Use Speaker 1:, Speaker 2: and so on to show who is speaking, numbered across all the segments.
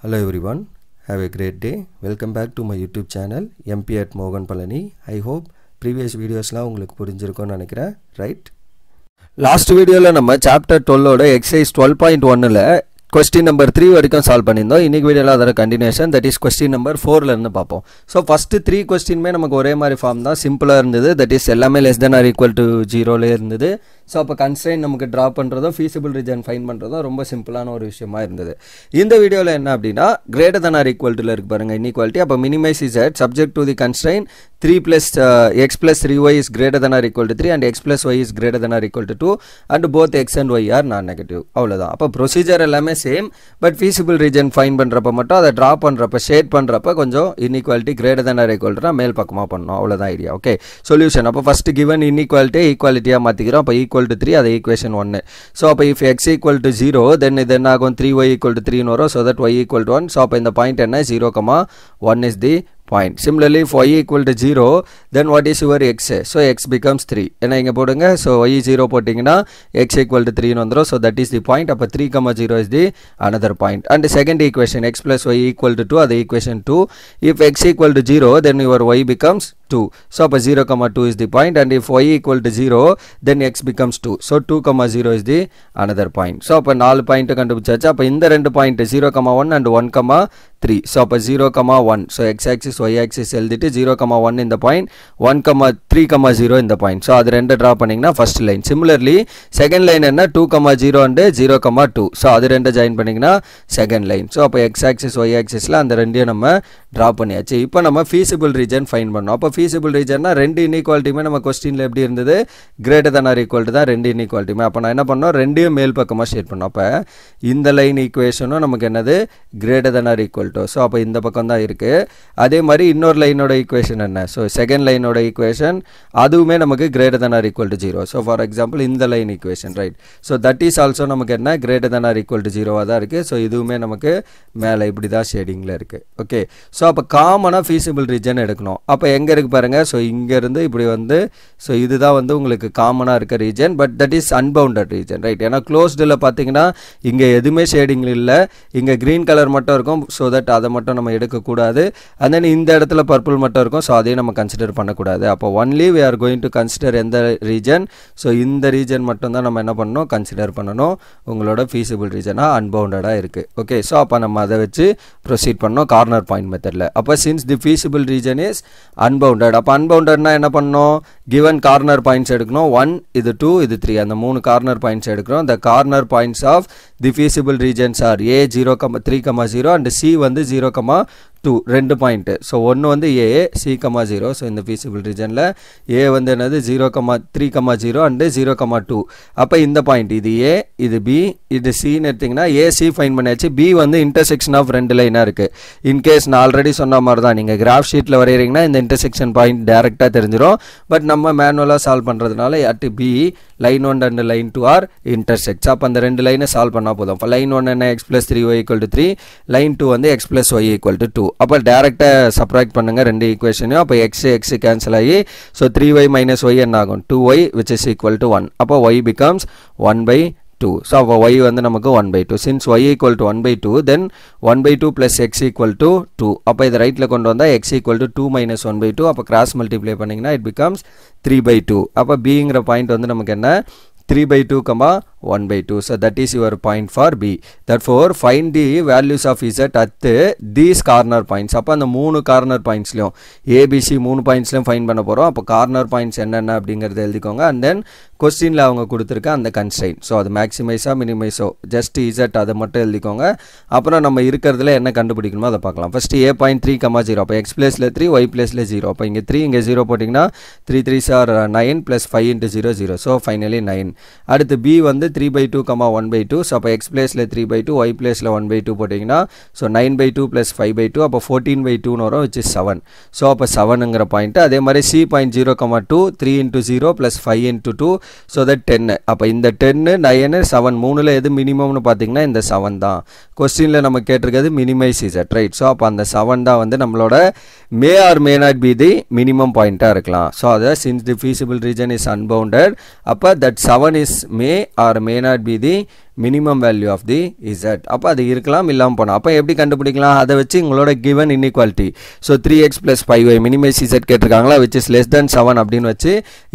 Speaker 1: Hello everyone, have a great day. Welcome back to my YouTube channel MP at Mogan Palani. I hope previous videos la உங்களுக்கு புரிஞ்சிருக்கும்னு நினைக்கிறேன், right? Last video la நம்ம chapter 12 ஓட exercise 12.1 ல question number 3 வரைக்கும் solve பண்ணியிருந்தோம். இன்னைக்கு வீடியோல அதோட continuation, that is question number 4 ல இருந்து பார்ப்போம். So first 3 questionமே நமக்கு ஒரே மாதிரி ஃபார்ம் தான், சிம்பிளா இருந்தது. that is எல்லாமே less than or equal to 0 ல இருந்தது. ஸோ அப்போ கன்ஸ்ட்ரெயின் நமக்கு ட்ரா பண்ணுறதும் feasible region ஃபைன் பண்ணுறதும் ரொம்ப சிம்பிளான ஒரு விஷயமா இருந்தது. இந்த வீடியோவில் என்ன அப்படின்னா greater than or equal to இருக்கு பாருங்க இன்இக்வாலிட்டி. அப்போ minimise is at subject to the constraint 3 plus x plus 3y is greater than or equal to 3 and x plus y is greater than or equal to 2 and both x and y are non-negative. அவ்வளோதான். அப்போ procedure எல்லாமே same, but feasible region fine பண்ணுறப்ப மட்டும் அதை draw பண்ணுறப்ப shade பண்ணுறப்ப கொஞ்சம் inequality greater than or equal to மேல் பக்கமாக பண்ணணும். அவ்வளோதான் ஐடியா. Okay, solution. அப்போ ஃபஸ்ட்டு கிவன் இன்இக்வாலிட்டி ஈக்குவாலிட்டியாக மாற்றிக்கிறோம். அப்போ equal to 3, அது equation 1. So அப்போ if x equal to 0 then இது என்ன ஆகும், 3y equal to 3 வரும். So that y equal to 1. So அப்போ இந்த பாயிண்ட் என்ன, 0,1 is the point. Similarly if y equal to 0 then what is your x? So x becomes 3. என்ன இங்க போடுங்க. So y 0 போட்டிங்கன்னா x equal to 3 வந்துரும். So that is the point. அப்போ 3,0 is the another point. And the second equation x plus y equal to 2, அது equation 2. If x equal to 0 then your y becomes 2. So அப்போ 0,2 is the point. And if y equal to 0 then x becomes 2. So 2,0 is the another point. So அப்போ 4 point கண்டுபிடிச்சாச்சு. அப்போ இந்த ரெண்டு point 0,1 and 1,3. So அப்போ 0,1. So x axis y axis எழுதிட்டு 0,1 இந்த point, 1,3,0 இந்த பாயிண்ட். ஸோ அது ரெண்டு ட்ரா பண்ணிங்கன்னா first line. Similarly second line என்ன, 2,0 அண்டு 0,2. ஸோ அது ரெண்டு ஜாயின் பண்ணிங்கன்னா செகண்ட் லைன். ஸோ அப்போ எக்ஸ் ஆக்சிஸ் ஒய் ஆக்சிஸில் அந்த ரெண்டையும் நம்ம ட்ரா பண்ணியாச்சு. இப்போ நம்ம feasible region ஃபைன் பண்ணோம். அப்போ feasible regionனா ரெண்டு இன்இக்வாலிட்டியுமே நம்ம கொஸ்டினில் எப்படி இருந்தது, greater than or equal to தான் ரெண்டு இன்இக்வாலிட்டியுமே. அப்போ நான் என்ன பண்ணோம், ரெண்டையும் மேல் பக்கமாக ஷேட் பண்ணோம். அப்போ இந்த லைன் ஈக்குவேஷனும் நமக்கு என்னது, greater than or equal to. So அப்போ இந்த பக்கம் தான் இருக்குது. அதே மாதிரி இன்னொரு லைனோட ஈக்குவேஷன் என்ன, ஸோ செகண்ட் லைனோட ஈக்குவேஷன் அதுவுமே நமக்கு greater than or equal to 0. So for example இந்த line equation, right. So that is also நமக்கு என்ன, greater than or equal to 0 தான் இருக்குது. ஸோ இதுவுமே நமக்கு மேலே இப்படி தான் ஷேடிங்கில் இருக்குது. ஓகே, ஸோ அப்போ காமனாக feasible region எடுக்கணும். அப்போ எங்கே இருக்குது பாருங்கள். ஸோ இங்கேருந்து இப்படி வந்து, ஸோ இதுதான் வந்து உங்களுக்கு காமனாக இருக்க region, but that is unbounded region, right. ஏன்னா க்ளோஸ்டில் பார்த்தீங்கன்னா இங்கே எதுவுமே ஷேடிங் இல்லை, இங்கே க்ரீன் கலர் மட்டும் இருக்கும். ஸோ தட் அதை மட்டும் நம்ம எடுக்கக்கூடாது. அண்ட் தென் இந்த இடத்துல பர்பிள் மட்டும் இருக்கும். ஸோ அதையும் நம்ம கன்சிடர் பண்ணக்கூடாது. அப்போ only we are going to consider எந்த ரீஜன், ஸோ இந்த ரீஜன் மட்டும் தான் நம்ம என்ன பண்ணணும், கன்சிடர் பண்ணணும். உங்களோட feasible regionாக அன்பவுண்டடாக இருக்குது. ஓகே, ஸோ அப்போ நம்ம அதை வச்சு ப்ரொசீட் பண்ணோம் கார்னர் பாயிண்ட் மெத்தடில். அப்போ since the feasible region is unbounded, அப்போ அன்பவுண்டட்னா என்ன பண்ணணும், given கார்னர் பாயிண்ட்ஸ் எடுக்கணும். 1, இது 2, இது 3, அந்த 3 கார்னர் பாயிண்ட்ஸ் எடுக்கிறோம். the corner points of the feasible regions are a 0,3,0 and c வந்து 0,2, ரெண்டு பாயிண்ட். ஸோ ஒன்று வந்து a, c,0. ஸோ இந்த feasible regionல a வந்து என்னது 0,3,0 அண்டு 0,2. அப்போ இந்த பாயிண்ட் இது a, இது b, இது cன்னு எடுத்திங்கன்னா a c ஃபைன் பண்ணியாச்சு. b வந்து இன்டர்செக்ஷன் ஆஃப் ரெண்டு லைனாக இருக்குது. இன்கேஸ் நான் ஆல்ரெடி சொன்ன மாதிரி தான், நீங்கள் கிராஃப் ஷீட்டில் வரைகிறீங்கன்னா இந்த இன்டர்செக்ஷன் பாயிண்ட் டேரெக்டாக தெரிஞ்சிடும். பட் நம்ம மேனுவலாக சால்வ் பண்ணுறதுனால at b line 1 and line 2 are intersects. அப்போ அந்த ரெண்டு லைனை சால்வ் பண்ணால் போதும். இப்போ லைன் 1 என்ன, x plus 3y equal to 3, line 2 வந்து x plus y equal to 2. அப்போ டேரெக்டாக சப்ராக்ட் பண்ணுங்கள் ரெண்டு ஈக்குவேஷனையும். அப்போ x கேன்சல் ஆகி, ஸோ 3y minus y என்ன ஆகும், 2y which is equal to 1. அப்போ y becomes 1/2. ஸோ அப்போ y வந்து நமக்கு 1/2. Since y equal to 1/2 then 1/2 plus x equal to 2. அப்போ இதை ரைட்டில் கொண்டு வந்தால் x equal to 2 minus 1/2. அப்போ கிராஸ் மல்டிப்ளை பண்ணிங்கன்னா it becomes 3/2. அப்போ bங்கிற பாயிண்ட் வந்து நமக்கு என்ன, 3/2, 1/2. So that is your point for B. Therefore find the values of Z at these corner points. அப்போ அந்த 3 கார்னர் பாயிண்ட்ஸ்லையும் ABC 3 பாயிண்ட்ஸ்லையும் ஃபைன் பண்ண போகிறோம். அப்போ கார்னர் பாயிண்ட்ஸ் என்னென்ன அப்படிங்கிறத எழுதிக்கோங்க. அண்ட் தென் கொஸ்டினில் அவங்க கொடுத்துருக்க அந்த கன்ஸ்ட்ரெயின்ட், ஸோ அது மேக்ஸிமைஸா மினிமைஸோ ஜஸ்ட் Z அதை மட்டும் எழுதிக்கோங்க. அப்புறம் நம்ம இருக்கிறதுல என்ன கண்டுபிடிக்கணுமோ அதை பார்க்கலாம். First a point 3,0. அப்போ x பிளேஸில் 3, y பிளேஸில் 0. அப்போ இங்கே 3, இங்கே 0 போட்டிங்கன்னா 3 3s are 9 plus 5 into 0 0. So finally 9. அடுத்து b வந்து 3/2, 1/2. ஸோ அப்போ எக்ஸ் பிளேஸில் 3/2, ஒய் பிளேஸில் 1/2 போட்டிங்கன்னா ஸோ 9/2 ப்ளஸ் 5/2, அப்போ 14/2ன்னு வரும், which is 7. ஸோ அப்போ 7ங்கிற பாயிண்ட்டு. அதே மாதிரி c point 0,2, 3 into 0 plus 5 into 2, so that 10. அப்போ இந்த 10, 9, 7 மூணில் எது மினிமம்னு பார்த்தீங்கன்னா இந்த 7 தான். கொஸ்டினில் நம்ம கேட்டிருக்கிறது மினிமைஸ் இசட், ரைட். ஸோ அப்போ அந்த 7 தான் வந்து நம்மளோட மே R may not be the minimum பாயிண்ட்டாக இருக்கலாம். ஸோ அதை since the feasible region is unbounded, அப்போ that 7 is may or may not be the minimum value of the z. அப்போ அது இருக்கலாம் இல்லாமல் போனால் அப்போ எப்படி கண்டுபிடிக்கலாம்? அதை வச்சு உங்களோட given inequality. So 3x + 5y minimise Z கேட்டிருக்காங்களா, விச் இஸ் லெஸ் தென் 7 அப்படின்னு வச்சு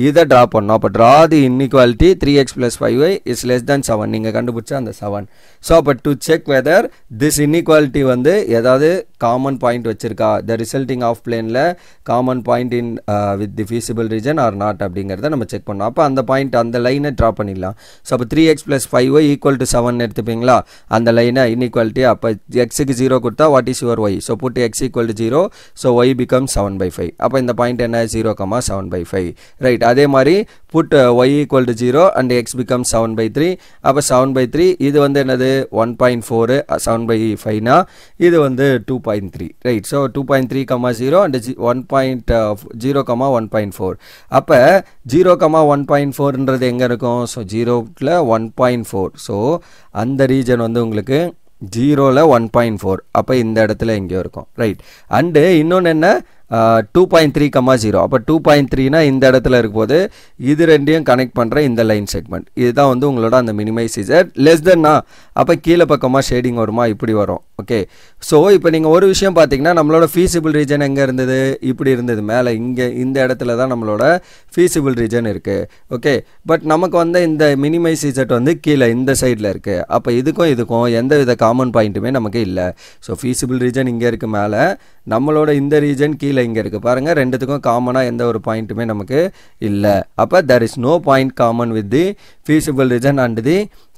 Speaker 1: இதை ட்ரா பண்ணோம். அப்போ draw the inequality 3x + 5y is less than 7. நீங்கள் கண்டுபிடிச்சா அந்த 7. ஸோ அப்போ to check whether this inequality வந்து ஏதாவது காமன் பாயிண்ட் வச்சிருக்கா, த ரிசல்ட்டிங் ஆஃப் பிளேனில் common point in with the feasible region or not அப்படிங்கிறத நம்ம செக் பண்ணோம். அப்போ அந்த பாயிண்ட் அந்த லைனை ட்ரா பண்ணிடலாம். ஸோ அப்போ 3x + 5y = 7 எடுத்துப்பீங்களா அந்த லைனை இன்இக்வாலிட்டி. அப்போ எக்ஸுக்கு 0 கொடுத்தா what is your y? So put x = 0. So y becomes 7/5. அப்போ இந்த பாயிண்ட் என்ன? 0,7/5. ரைட். அதே மாதிரி put y = 0 and x becomes 7/3. அப்போ 7/3 இது வந்து என்னது 1.4. 7/5னா இது வந்து 2.3. ரைட். So 2.3,0 and 0,1.4. அப்போ 0,1.4ன்றது எங்கே இருக்கும்? ஸோ 0ல 1.4. ஸோ அந்த ரீஜன் வந்து உங்களுக்கு 0ல 1.4. அப்போ இந்த இடத்துல எங்கேயோ இருக்கும். ரைட். அண்டு இன்னொன்று என்ன? 2.3,0. அப்போ 2.3னா இந்த இடத்துல இருக்கும்போது இது ரெண்டையும் கனெக்ட் பண்ணுற இந்த லைன் செக்மெண்ட் இதுதான் வந்து உங்களோட அந்த மினிமைஸ் இசட். லெஸ் தென்னா அப்போ கீழே பக்கமாக ஷேடிங் வருமா? இப்படி வரும். ஓகே. ஸோ இப்போ நீங்கள் ஒரு விஷயம் பார்த்தீங்கன்னா நம்மளோட ஃபீசிபிள் ரீஜன் எங்கே இருந்தது? இப்படி இருந்தது. மேலே இங்கே இந்த இடத்துல தான் நம்மளோட ஃபீசிபிள் ரீஜன் இருக்குது. ஓகே. பட் நமக்கு வந்து இந்த மினிமைஸ் இசட் வந்து கீழே இந்த சைடில் இருக்குது. அப்போ இதுக்கும் எந்த வித காமன் பாயிண்ட்டுமே நமக்கு இல்லை. ஸோ ஃபீசிபிள் ரீஜன் இங்கே இருக்குது மேலே, நம்மளோட இந்த ரீஜன் கீழே இங்கே இருக்குது. பாருங்கள், ரெண்டுத்துக்கும் காமனாக எந்த ஒரு பாயிண்ட்டுமே நமக்கு இல்லை. அப்போ there is no point common with the feasible region and the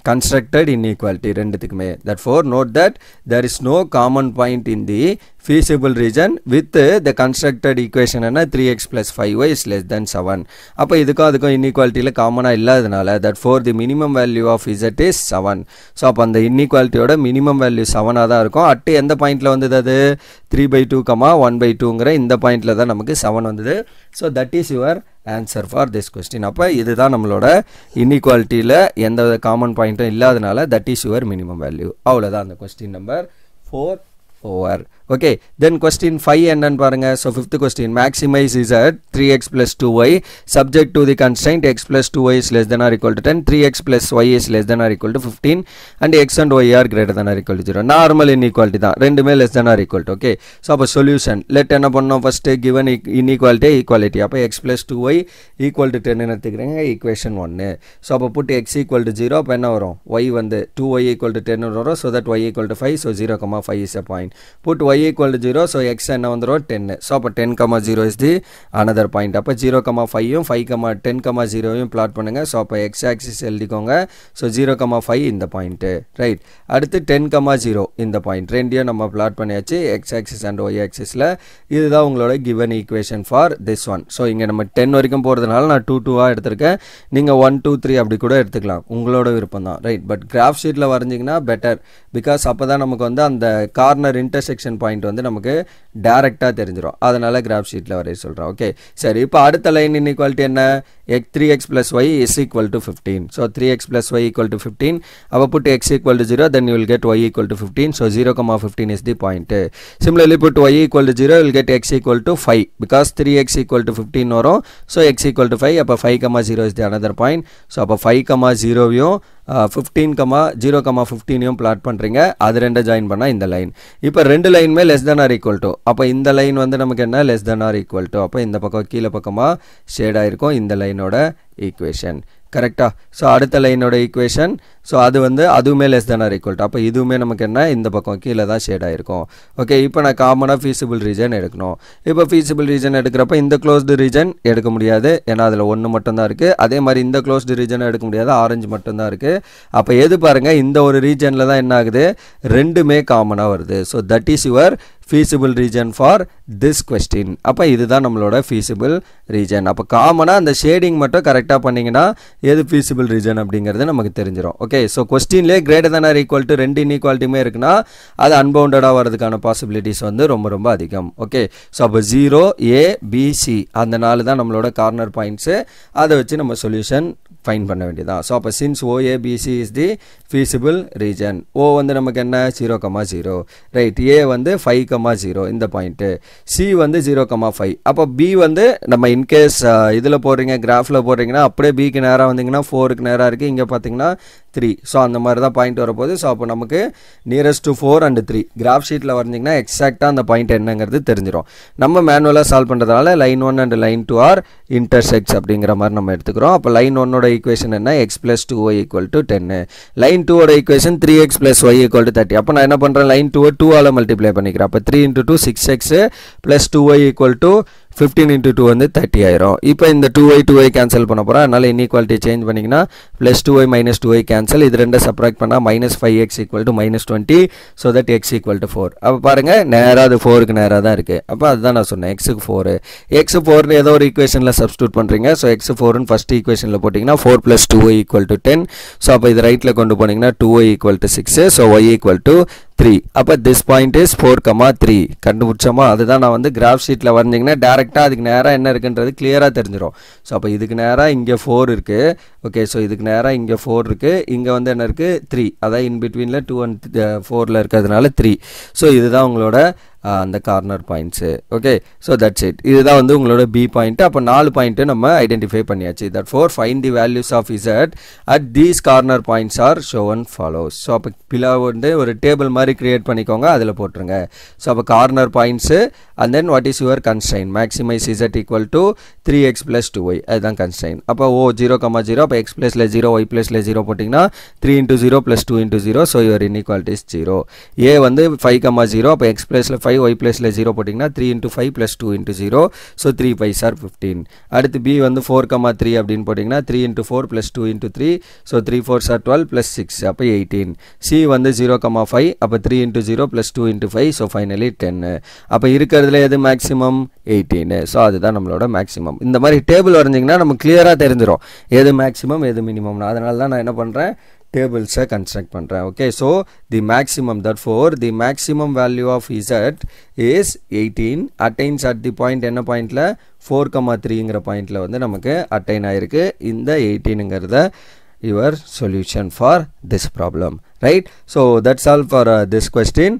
Speaker 1: constructed inequality ரெண்டுத்துக்குமே. therefore note that there is no common point in the feasible region with the constructed equation என்ன 3x + 5y is less than 7. அப்போ அதுக்கும் இன்இக்வாலிட்டியில் காமனாக இல்லாதனால therefore the minimum value of z is 7. So அப்போ அந்த இன்இக்வாலிட்டியோட minimum value 7ஆக தான் இருக்கும். At எந்த பாயிண்டில் வந்தது? அது 3/2, 1/2ங்கிற இந்த பாயிண்டில் தான் நமக்கு 7 வந்தது. So that is your answer for this question. அப்போ இதுதான் நம்மளோட இன்இக்வாலிட்டியில் எந்த காமன் பாயிண்ட்டும் இல்லாதனால that is your minimum value. அவ்வளோதான் அந்த question number 4 over. Okay, then question 5 என்னன்னு பாருங்க. So fifth question, maximize z 3x + 2y subject to the constraint x + 2y is less than or equal to 10, 3x + y is less than or equal to 15 and x and y are greater than or equal to 0. Normal inequality தான், ரெண்டுமே less than or equal to. Okay, so அப்போ solution let என்ன பண்ணோம்? first given inequality equality, அப்போ x + 2y equal to 10 எடுத்துக்கிறேங்க, equation 1. so அப்போ put x = 0, அப்போ என்ன வரும்? y வந்து 2y = 10 வரும், so that y = 5, so 0,5 is a point. put y = 0, so x என்ன வந்துரும் 10, so அப்போ 10,0 is the another point. அப்போ 0,5யும் 10,0யும் plot பண்ணுங்க. so அப்போ x axis எழுதிக்கோங்க. so 0,5 இந்த பாயிண்ட், ரைட். அடுத்து 10,0 இந்த பாயிண்ட், ரெண்டையும் நம்ம plot பண்ணியாச்சு x axis and y axisல. இதுதான் உங்களோட given equation for this one. so இங்க நம்ம 10 வரைக்கும் போறதுனால நான் 2 எடுத்திருக்கேன். நீங்க 1 2 3 அப்படி கூட எடுத்துக்கலாம், உங்களோட விருப்பம் தான், ரைட். பட் கிராஃப் ஷீட்ல வரைஞ்சிங்கன்னா பெட்டர், பிகாஸ் அப்பதான் நமக்கு வந்து அந்த கார்னர் இன்டர்செக்ஷன் பாயிண்ட் வந்து நமக்கு டைரக்டா தெரிஞ்சிடும், அதனால கிராஃப் ஷீட்ல வரைய சொல்றேன். ஓகே, சரி. இப்போ அடுத்த லைன் இன்இக்வாலிட்டி என்ன? 3x + y is equal to 15. so 3x + y = 15. அப்போ put x = 0, then you will get y = 15. so 0,15 is the point. Similarly put y = 0, you will get x = 5 because 3x = 15 வரும். so x = 5, அப்போ 5,0 is the another point. so அப்போ 5,0யும் 0,15யும் plot பண்றீங்க, அது ரெண்ட join பண்ணா இந்த line. இப்போ ரெண்டு லைனுமே less than or equal to, அப்போ இந்த லைன் வந்து நமக்கு என்ன? less than or equal to. அப்போ இந்த பக்கம் கீழே பக்கமா ஷேட் ஆயிருக்கும் இந்த லைனோட ஈக்குவேஷன், கரெக்டா? ஸோ அடுத்த லைனோட ஈக்குவேஷன், ஸோ அது வந்து அதுவுமே less than or equal to. அப்போ இதுவுமே நமக்கு என்ன? இந்த பக்கம் கீழே தான் ஷேட் ஆயிருக்கும். ஓகே, இப்போ நான் காமனாக ஃபீஸிபிள் ரீஜன் எடுக்கணும். இப்போ ஃபீஸிபிள் ரீஜன் எடுக்கிறப்ப இந்த க்ளோஸ்டு ரீஜன் எடுக்க முடியாது, ஏன்னா அதில் 1 மட்டும்தான் இருக்குது. அதே மாதிரி இந்த க்ளோஸ்டு ரீஜன் எடுக்க முடியாது, ஆரஞ்சு மட்டும்தான் இருக்குது. அப்போ எது பாருங்கள், இந்த ஒரு ரீஜனில் தான் என்ன ஆகுது? ரெண்டுமே காமனாக வருது. So that is your feasible region for this question. அப்போ இதுதான் நம்மளோட feasible region. அப்போ காமனாக அந்த ஷேடிங் மட்டும் கரெக்டாக பண்ணிங்கன்னா எது feasible region அப்படிங்கிறது நமக்கு தெரிஞ்சிடும். ஓகே, ஸோ கொஸ்டின்லேயே greater than or equal to ரெண்டு இன்இக்வாலிட்டியுமே இருக்குன்னா அது அன்பவுண்டடாக வரதுக்கான பாசிபிலிட்டிஸ் வந்து ரொம்ப ரொம்ப அதிகம். ஓகே, ஸோ அப்போ 0 A B C அந்த 4 தான் நம்மளோட கார்னர் பாயிண்ட்ஸு, அதை வச்சு நம்ம சொல்யூஷன் ஃபைன் பண்ண வேண்டியதான். ஸோ அப்போ since OABC is the feasible region, O வந்து நமக்கு என்ன? 0,0, ரைட். A வந்து 5,0 இந்த பாயிண்ட்டு, C வந்து 0,5. அப்போ B வந்து நம்ம இன்கேஸ் இதில் போடுறீங்க, கிராஃபில் போடுறீங்கன்னா அப்படியே Bக்கு நேராக வந்தீங்கன்னா 4க்கு நேராக இருக்குது, இங்கே பார்த்தீங்கன்னா 3. ஸோ அந்த மாதிரி தான் பாயிண்ட் வரப்போகுது. ஸோ அப்போ நமக்கு நியரஸ்ட் டு 4 and 3 கிராஃப் ஷீட்டில் வரைஞ்சிங்கன்னா எக்ஸாக்டாக அந்த பாயிண்ட் என்னங்கிறது தெரிஞ்சிடும். நம்ம மேனுவலாக சால்வ் பண்ணுறதுனால line 1 and line 2 are intersects அப்படிங்கிற மாதிரி நம்ம எடுத்துக்கிறோம். அப்போ லைன் 1ஓட ஈக்குவேஷன் என்ன, x + 2y = 10. லைன் 2ஓட ஈக்குவேஷன் 3x + y = 30. அப்போ நான் என்ன பண்ணுறேன், லைன் 2 2 ஆல் மல்டிப்ளை பண்ணிக்கிறேன். அப்போ 3 × 2 6x + 2y = 15 × 2 வந்து 30 ஆயிரும். இப்போ இந்த 2y கேன்சல் பண்ண போகிறோம். அதனால் இன்இக்வாலிட்டி சேஞ்ச் பண்ணிங்கன்னா +2y - 2y கேன்சல். இது ரெண்டை சப்ராக்ட் பண்ணால் -5x = -20. So that x = 4. அப்போ பாருங்கள் நேராக அது 4க்கு நேராக தான் இருக்குது. அப்போ அதுதான் நான் சொன்னேன் x-க்கு 4. x4 ஏதோ ஒரு ஈக்குவேஷனில் சப்ஸ்டியூட் பண்ணுறீங்க. ஸோ x4ன்னு ஃபஸ்ட் ஈக்குவேஷனில் போட்டிங்கன்னா 4 + 2y = 10. ஸோ அப்போ இது ரைட்டில் கொண்டு போனீங்கன்னா 2y = 6. So y = 3. அப்போ திஸ் பாயிண்ட் இஸ் 4,3 கண்டுபிடிச்சோமா. அதுதான் நான் வந்து கிராஃப் ஷீட்டில் வரைஞ்சிங்கன்னா டேரெக்டாக அதுக்கு நேராக என்ன இருக்குன்றது கிளியராக தெரிஞ்சிடும். ஸோ அப்போ இதுக்கு நேராக இங்கே 4 இருக்குது. ஓகே, ஸோ இதுக்கு நேராக இங்கே 4 இருக்குது. இங்கே வந்து என்ன இருக்குது 3. அதான் இன் பிட்வீனில் 2 and 4ல் இருக்கிறதுனால 3. ஸோ இதுதான் உங்களோட அந்த corner points. Okay, so that's it. இதுதான் வந்து உங்களோட பி பாயிண்ட்டு. அப்போ 4 பாயிண்ட்டு நம்ம ஐடென்டிஃபை பண்ணியாச்சு. That for find the values of z at these corner points are shown follows. So அப்போ பிலா வந்து ஒரு டேபிள் மாதிரி கிரியேட் பண்ணிக்கோங்க, அதில் போட்டுருங்க. ஸோ அப்போ corner points and then what is your constrain, maximise Z = 3x + 2y. அதுதான் கன்ஸ்ட்ரைன். அப்போ 0,0. அப்போ x + 0 y + 0 போட்டிங்கன்னா 3 × 0 + 2 × 0. So your inequality is 0. a வந்து 5,0. அப்போ x + 5 y + 0 போட்டிங்கன்னா 3 × 5 + 2 × 0. ஸோ 3 × 5 = 15. அடுத்து b வந்து 4,3 அப்படின்னு போட்டிங்கன்னா 3 × 4 + 2 × 3. ஸோ 3 × 4 = 12 + 6 அப்போ 18. c வந்து 0,5. அப்போ 3 × 0 + 2 × 5. So finally 10. அப்போ இருக்கிறதுல எது மேக்ஸிமம் 18. ஸோ அதுதான் நம்மளோட மேக்ஸிமம். இந்த மாதிரி டேபிள் வரைஞ்சிங்கன்னா நமக்கு கிளியராக தெரிஞ்சிடும் எது மேக்ஸிமம் எது மினிமம். அதனால தான் நான் என்ன பண்ணுறேன், tables construct பண்ணுறேன். Okay, so the maximum, therefore the maximum value of z is 18 attains at the point என்ன பாயிண்டில் 4,3ங்கிற பாயிண்டில் வந்து நமக்கு அட்டைன் ஆகிருக்கு. இந்த 18ங்கிறத your solution for this problem, right? So that's all for this question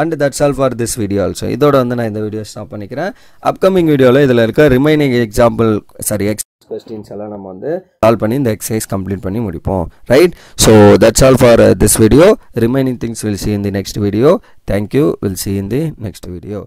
Speaker 1: and that's all for this video also. இதோட வந்து நான் இந்த வீடியோ ஸ்டாப் பண்ணிக்கிறேன். அப்கமிங் வீடியோவில் இதில் இருக்க ரிமைனிங் questions எல்லாம் நம்ம வந்து சால்வ் பண்ணி இந்த எக்ஸசைஸ் கம்ப்ளீட் பண்ணி முடிப்போம், right? So that's all for this video. Remaining things will see in the next video. Thank you. We'll see in the next video.